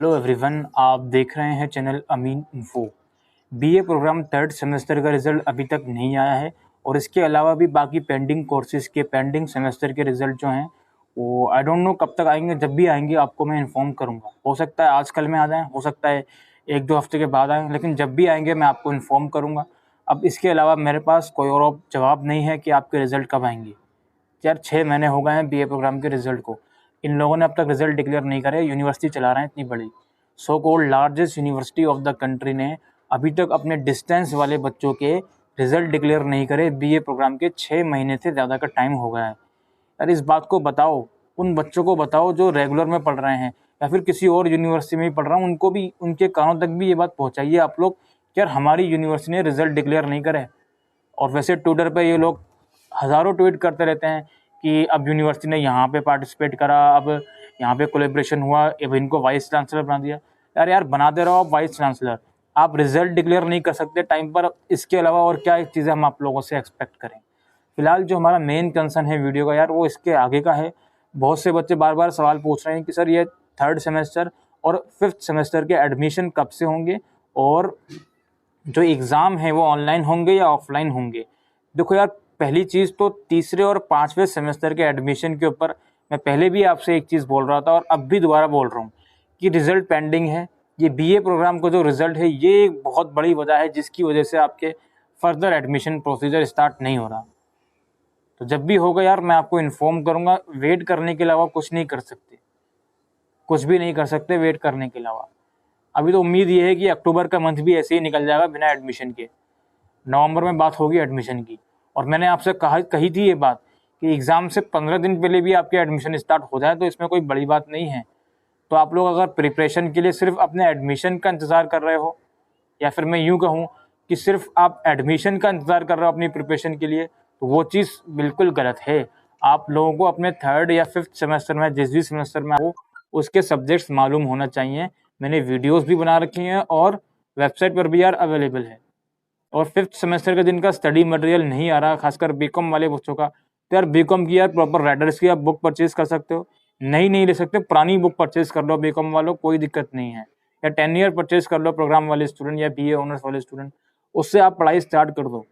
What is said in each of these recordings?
Hello everyone, आप देख रहे हैं channel Amin info. BA program third semester का रिज़ल्ट अभी तक नहीं आया है और इसके अलावा भी बाकी पेंडिंग कोर्सेज़ के पेंडिंग सेमेस्टर के रिज़ल्ट जो हैं वो आई डोंट नो कब तक आएंगे। जब भी आएंगे आपको मैं इन्फॉर्म करूंगा। हो सकता है आज कल में आ जाएँ, हो सकता है एक दो हफ्ते के बाद आएँ, लेकिन जब भी आएंगे मैं आपको इन्फॉर्म करूँगा। अब इसके अलावा मेरे पास कोई और जवाब नहीं है कि आपके रिज़ल्ट कब आएंगे। यार 6 महीने हो गए हैं बीए प्रोग्राम के रिज़ल्ट को। इन लोगों ने अब तक रिज़ल्ट डिक्लेयर नहीं करे। यूनिवर्सिटी चला रहे हैं इतनी बड़ी, so called largest university of the country ने अभी तक अपने डिस्टेंस वाले बच्चों के रिज़ल्ट डिक्लेयर नहीं करे। बीए प्रोग्राम के 6 महीने से ज़्यादा का टाइम हो गया है। यार इस बात को बताओ, उन बच्चों को बताओ जो रेगुलर में पढ़ रहे हैं या फिर किसी और यूनिवर्सिटी में भी पढ़ रहा हूँ, उनको भी, उनके कानों तक भी ये बात पहुँचाइए आप लोग कि यार हमारी यूनिवर्सिटी ने रिज़ल्ट डिक्लेयर नहीं करे। और वैसे ट्विटर पे ये लोग हज़ारों ट्वीट करते रहते हैं कि अब यूनिवर्सिटी ने यहाँ पे पार्टिसिपेट करा, अब यहाँ पे कोलेब्रेशन हुआ, अब इनको वाइस चांसलर बना दिया। यार बनाते रहो आप वाइस चांसलर, आप रिजल्ट डिक्लेयर नहीं कर सकते टाइम पर। इसके अलावा और क्या एक चीज़ें हम आप लोगों से एक्सपेक्ट करें। फिलहाल जो हमारा मेन कंसर्न है वीडियो का यार, वो इसके आगे का है। बहुत से बच्चे बार बार सवाल पूछ रहे हैं कि सर ये थर्ड सेमेस्टर और फिफ्थ सेमेस्टर के एडमिशन कब से होंगे और जो एग्ज़ाम है वो ऑनलाइन होंगे या ऑफलाइन होंगे। देखो यार, पहली चीज़ तो तीसरे और पाँचवें सेमेस्टर के एडमिशन के ऊपर मैं पहले भी आपसे एक चीज़ बोल रहा था और अब भी दोबारा बोल रहा हूँ कि रिज़ल्ट पेंडिंग है। ये बीए प्रोग्राम का जो रिज़ल्ट है ये एक बहुत बड़ी वजह है जिसकी वजह से आपके फर्दर एडमिशन प्रोसीजर स्टार्ट नहीं हो रहा। तो जब भी होगा यार मैं आपको इन्फॉर्म करूँगा। वेट करने के अलावा कुछ नहीं कर सकते, कुछ भी नहीं कर सकते वेट करने के अलावा। अभी तो उम्मीद ये है कि अक्टूबर का मंथ भी ऐसे ही निकल जाएगा बिना एडमिशन के। नवंबर में बात होगी एडमिशन की। और मैंने आपसे कही थी ये बात कि एग्ज़ाम से 15 दिन पहले भी आपके एडमिशन स्टार्ट हो जाए तो इसमें कोई बड़ी बात नहीं है। तो आप लोग अगर प्रिपरेशन के लिए सिर्फ अपने एडमिशन का इंतज़ार कर रहे हो, या फिर मैं यूँ कहूँ कि सिर्फ आप एडमिशन का इंतज़ार कर रहे हो अपनी प्रिपरेशन के लिए, तो वो चीज़ बिल्कुल गलत है। आप लोगों को अपने थर्ड या फिफ्थ सेमेस्टर में, जिस भी सेमेस्टर में हो, उसके सब्जेक्ट्स मालूम होना चाहिए। मैंने वीडियोस भी बना रखी हैं और वेबसाइट पर भी यार अवेलेबल है। और फिफ्थ सेमेस्टर के दिन का स्टडी मटेरियल नहीं आ रहा, खासकर बीकॉम वाले बच्चों का, तो यार बीकॉम की यार प्रॉपर राइडर्स की आप बुक परचेज कर सकते हो। नहीं ले सकते, पुरानी बुक परचेज कर लो बीकॉम वालों, कोई दिक्कत नहीं है। या 10 ईयर परचेज कर लो प्रोग्राम वाले स्टूडेंट या बीए ऑनर्स वाले स्टूडेंट, उससे आप पढ़ाई स्टार्ट कर दो।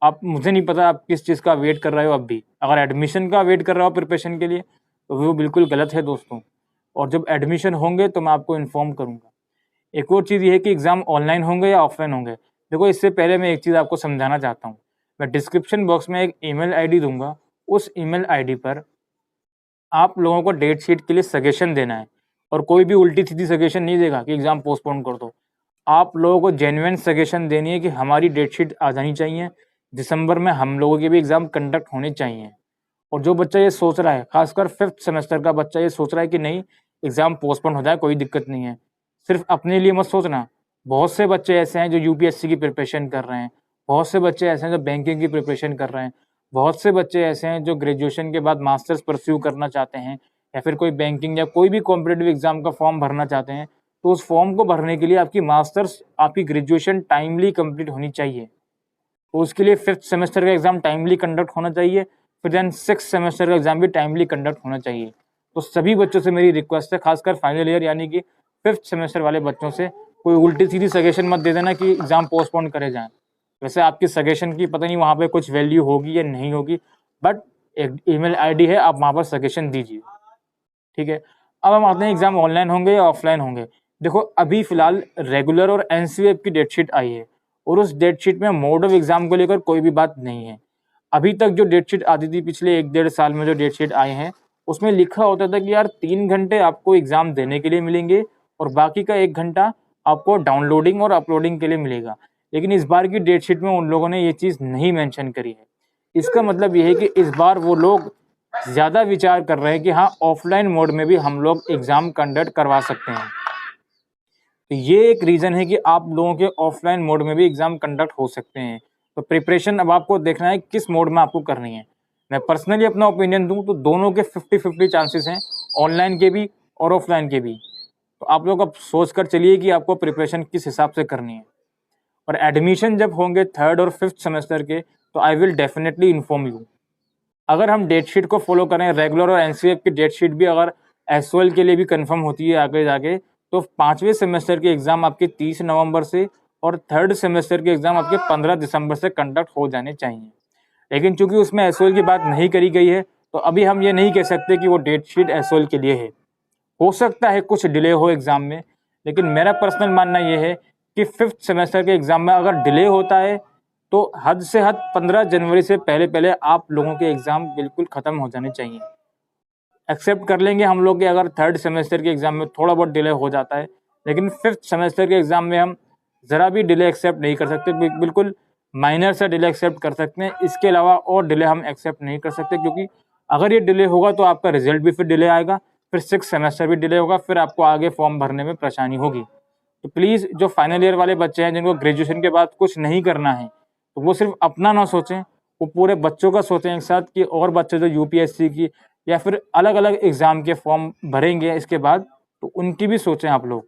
आप, मुझे नहीं पता आप किस चीज़ का वेट कर रहे हो अब भी। अगर एडमिशन का वेट कर रहे हो प्रिपरेशन के लिए तो वो बिल्कुल गलत है दोस्तों। और जब एडमिशन होंगे तो मैं आपको इन्फॉर्म करूँगा। एक और चीज़ ये है कि एग्ज़ाम ऑनलाइन होंगे या ऑफलाइन होंगे। देखो, इससे पहले मैं एक चीज़ आपको समझाना चाहता हूँ। मैं डिस्क्रिप्शन बॉक्स में एक ईमेल आईडी दूंगा। उस ईमेल आईडी पर आप लोगों को डेट शीट के लिए सजेशन देना है और कोई भी उल्टी सीधी सजेशन नहीं देगा कि एग्ज़ाम पोस्टपोन कर दो। आप लोगों को जेन्युइन सजेशन देनी है कि हमारी डेट शीट आ जानी चाहिए, दिसंबर में हम लोगों के भी एग्ज़ाम कंडक्ट होने चाहिए। और जो बच्चा ये सोच रहा है, खासकर फिफ्थ सेमेस्टर का बच्चा ये सोच रहा है कि नहीं एग्ज़ाम पोस्टपोन हो जाए कोई दिक्कत नहीं है, सिर्फ अपने लिए मत सोचना। बहुत से बच्चे ऐसे हैं जो यूपीएससी की प्रिपरेशन कर रहे हैं, बहुत से बच्चे ऐसे हैं जो बैंकिंग की प्रिपरेशन कर रहे हैं, बहुत से बच्चे ऐसे हैं जो ग्रेजुएशन के बाद मास्टर्स परस्यू करना चाहते हैं या फिर कोई बैंकिंग या कोई भी कॉम्पिटेटिव एग्ज़ाम का फॉर्म भरना चाहते हैं। तो उस फॉर्म को भरने के लिए आपकी मास्टर्स, आपकी ग्रेजुएशन टाइमली कंप्लीट होनी चाहिए। तो उसके लिए फिफ्थ सेमेस्टर का एग्ज़ाम टाइमली कंडक्ट होना चाहिए, फिर देन सिक्स सेमेस्टर का एग्ज़ाम भी टाइमली कंडक्ट होना चाहिए। तो सभी बच्चों से मेरी रिक्वेस्ट है, खासकर फाइनल ईयर यानी कि फिफ्थ सेमेस्टर वाले बच्चों से, कोई उल्टी सीधी सजेशन मत दे देना कि एग्ज़ाम पोस्टपोन करे जाएँ। वैसे आपकी सजेशन की पता नहीं वहाँ पे कुछ वैल्यू होगी या नहीं होगी, बट एक ईमेल आईडी है, आप वहाँ पर सजेशन दीजिए, ठीक है। अब हम आते हैं एग्ज़ाम ऑनलाइन होंगे या ऑफलाइन होंगे। देखो, अभी फ़िलहाल रेगुलर और एनसीएफ की डेट शीट आई है और उस डेट शीट में मोड ऑफ एग्ज़ाम को लेकर कोई भी बात नहीं है। अभी तक जो डेट शीट आती थी पिछले 1 डेढ़ साल में, जो डेट शीट आए हैं, उसमें लिखा होता था कि यार 3 घंटे आपको एग्ज़ाम देने के लिए मिलेंगे और बाकी का 1 घंटा आपको डाउनलोडिंग और अपलोडिंग के लिए मिलेगा। लेकिन इस बार की डेट शीट में उन लोगों ने ये चीज़ नहीं मेंशन करी है। इसका मतलब ये है कि इस बार वो लोग ज़्यादा विचार कर रहे हैं कि हाँ, ऑफलाइन मोड में भी हम लोग एग्ज़ाम कंडक्ट करवा सकते हैं। तो ये एक रीज़न है कि आप लोगों के ऑफलाइन मोड में भी एग्ज़ाम कंडक्ट हो सकते हैं। तो प्रिपरेशन अब आपको देखना है किस मोड में आपको करनी है। मैं पर्सनली अपना ओपिनियन दूँ तो दोनों के 50-50 चांसेस हैं, ऑनलाइन के भी और ऑफलाइन के भी। तो आप लोग अब सोच कर चलिए कि आपको प्रिपरेशन किस हिसाब से करनी है। और एडमिशन जब होंगे थर्ड और फिफ्थ सेमेस्टर के, तो I will definitely inform you. अगर हम डेट शीट को फॉलो करें, रेगुलर और एनसीएफ की डेट शीट भी अगर एसओएल के लिए भी कंफर्म होती है आगे जाके, तो 5वें सेमेस्टर के एग्ज़ाम आपके 30 नवंबर से और थर्ड सेमेस्टर के एग्ज़ाम आपके 15 दिसंबर से कंडक्ट हो जाने चाहिए। लेकिन चूंकि उसमें एसओएल की बात नहीं करी गई है, तो अभी हम ये नहीं कह सकते कि वो डेट शीट एसओएल के लिए है। हो सकता है कुछ डिले हो एग्ज़ाम में, लेकिन मेरा पर्सनल मानना ये है कि 5th सेमेस्टर के एग्ज़ाम में अगर डिले होता है तो हद से हद 15 जनवरी से पहले आप लोगों के एग्ज़ाम बिल्कुल ख़त्म हो जाने चाहिए। एक्सेप्ट कर लेंगे हम लोग कि अगर थर्ड सेमेस्टर के एग्ज़ाम में थोड़ा बहुत डिले हो जाता है, लेकिन 5th सेमेस्टर के एग्ज़ाम में हम ज़रा भी डिले एक्सेप्ट नहीं कर सकते। बिल्कुल माइनर सा डिले एक्सेप्ट कर सकते हैं, इसके अलावा और डिले हम एक्सेप्ट नहीं कर सकते, क्योंकि अगर ये डिले होगा तो आपका रिजल्ट भी फिर डिले आएगा, फिर 6th सेमेस्टर भी डिले होगा, फिर आपको आगे फॉर्म भरने में परेशानी होगी। तो प्लीज़ जो फाइनल ईयर वाले बच्चे हैं जिनको ग्रेजुएशन के बाद कुछ नहीं करना है, तो वो सिर्फ अपना ना सोचें, वो पूरे बच्चों का सोचें एक साथ, कि और बच्चे जो यूपीएससी की या फिर अलग अलग एग्ज़ाम के फॉर्म भरेंगे इसके बाद, तो उनकी भी सोचें आप लोग,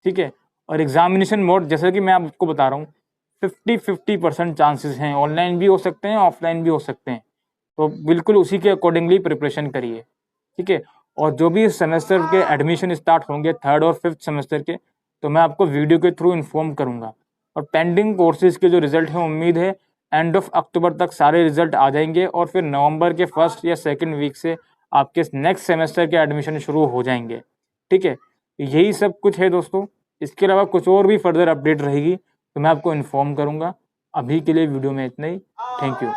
ठीक है। और एग्जामिनेशन मोड जैसे कि मैं आपको बता रहा हूँ, 50-50% चांसेस हैं, ऑनलाइन भी हो सकते हैं, ऑफलाइन भी हो सकते हैं। तो बिल्कुल उसी के अकॉर्डिंगली प्रिपरेशन करिए, ठीक है। और जो भी सेमेस्टर के एडमिशन स्टार्ट होंगे थर्ड और 5th सेमेस्टर के, तो मैं आपको वीडियो के थ्रू इन्फॉर्म करूँगा। और पेंडिंग कोर्सेज के जो रिजल्ट हैं, उम्मीद है एंड ऑफ अक्टूबर तक सारे रिजल्ट आ जाएंगे और फिर नवंबर के फर्स्ट या सेकंड वीक से आपके नेक्स्ट सेमेस्टर के एडमिशन शुरू हो जाएंगे, ठीक है। यही सब कुछ है दोस्तों, इसके अलावा कुछ और भी फर्दर अपडेट रहेगी तो मैं आपको इन्फॉर्म करूँगा। अभी के लिए वीडियो में इतना ही। Thank you.